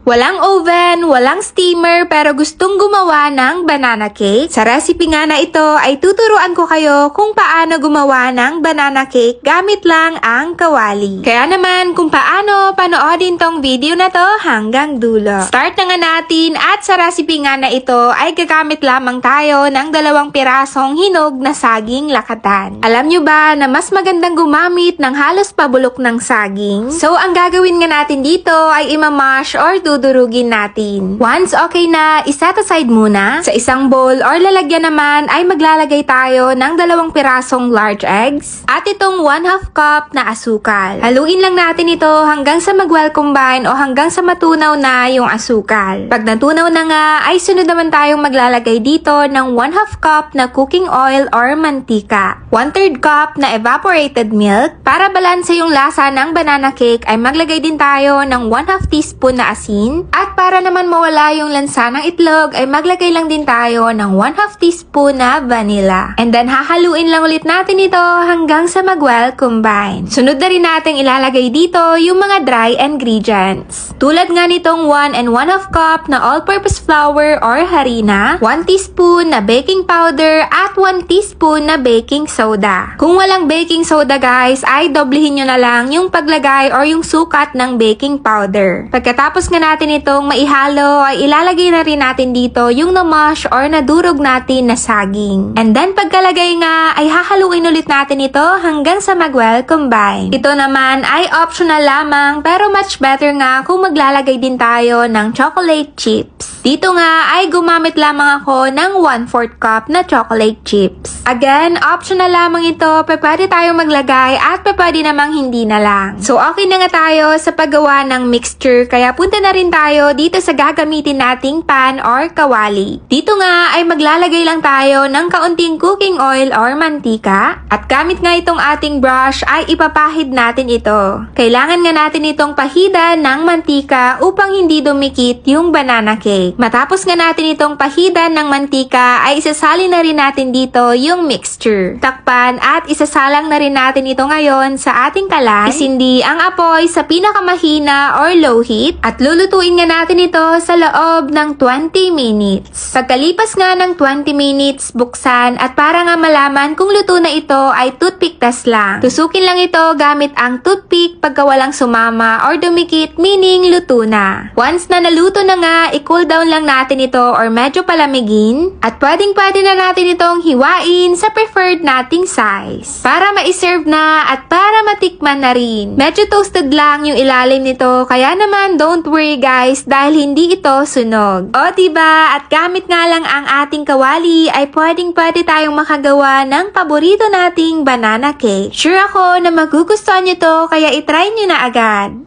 Walang oven, walang steamer, pero gustong gumawa ng banana cake? Sa recipe nga na ito ay tuturuan ko kayo kung paano gumawa ng banana cake gamit lang ang kawali. Kaya naman kung paano, panoodin tong video na to hanggang dulo. Start na nga natin at sa recipe nga na ito ay gagamit lamang tayo ng 2 pirasong hinog na saging lakatan. Alam nyo ba na mas magandang gumamit ng halos pabulok ng saging? So ang gagawin nga natin dito ay imamash or dudurugin natin. Once okay na, iset aside muna. Sa isang bowl or lalagyan naman ay maglalagay tayo ng 2 pirasong large eggs at itong 1/2 cup na asukal. Haluin lang natin ito hanggang sa mag-well combine o hanggang sa matunaw na yung asukal. Pag natunaw na nga, ay sunod naman tayong maglalagay dito ng 1/2 cup na cooking oil or mantika. 1/3 cup na evaporated milk. Para balanse yung lasa ng banana cake ay maglagay din tayo ng 1/2 teaspoon na asin. At para naman mawala yung lansa ng itlog ay maglagay lang din tayo ng 1/2 teaspoon na vanilla. And then hahaluin lang ulit natin ito hanggang sa mag-well combine. Sunod na rin natin ilalagay dito yung mga dry ingredients. Tulad nga nitong 1 1/2 cup na all-purpose flour or harina, 1 teaspoon na baking powder at 1 teaspoon na baking soda. Kung walang baking soda guys, ay doblehin nyo na lang yung paglagay or yung sukat ng baking powder. Pagkatapos nga natin itong maihalo ay ilalagay na rin natin dito yung na-mash or nadurog natin na saging. And then pagkalagay nga ay hahaluin ulit natin ito hanggang sa mag-well combine. Ito naman ay optional lamang pero much better nga kung maglalagay din tayo ng chocolate chips. Dito nga ay gumamit lamang ako ng 1/4 cup na chocolate chips. Again, optional lamang ito, pwede tayong maglagay at pwede namang hindi na lang. So okay na nga tayo sa paggawa ng mixture kaya punta na rin tayo dito sa gagamitin nating pan or kawali. Dito nga ay maglalagay lang tayo ng kaunting cooking oil or mantika at gamit nga itong ating brush ay ipapahid natin ito. Kailangan nga natin itong pahidan ng mantika upang hindi dumikit yung banana cake. Matapos nga natin itong pahidan ng mantika ay isasali na rin natin dito yung mixture. Takpan at isasalang na rin natin ito ngayon sa ating kalan. Isindi ang apoy sa pinakamahina or low heat at lulutuin nga natin ito sa loob ng 20 minutes. Pagkalipas nga ng 20 minutes, buksan at para nga malaman kung luto na ito ay toothpick test lang. Tusukin lang ito gamit ang toothpick pagka walang sumama or dumikit meaning luto na. Once na naluto na nga, i-cool down lang natin ito or medyo palamigin at pwede na natin itong hiwain sa preferred nating size para ma-serve na at para matikman na rin. Medyo toasted lang yung ilalim nito kaya naman don't worry guys dahil hindi ito sunog. O diba? At gamit nga lang ang ating kawali ay pwede tayong makagawa ng paborito nating banana cake. Sure ako na magugustuhan nyo to kaya itry nyo na agad.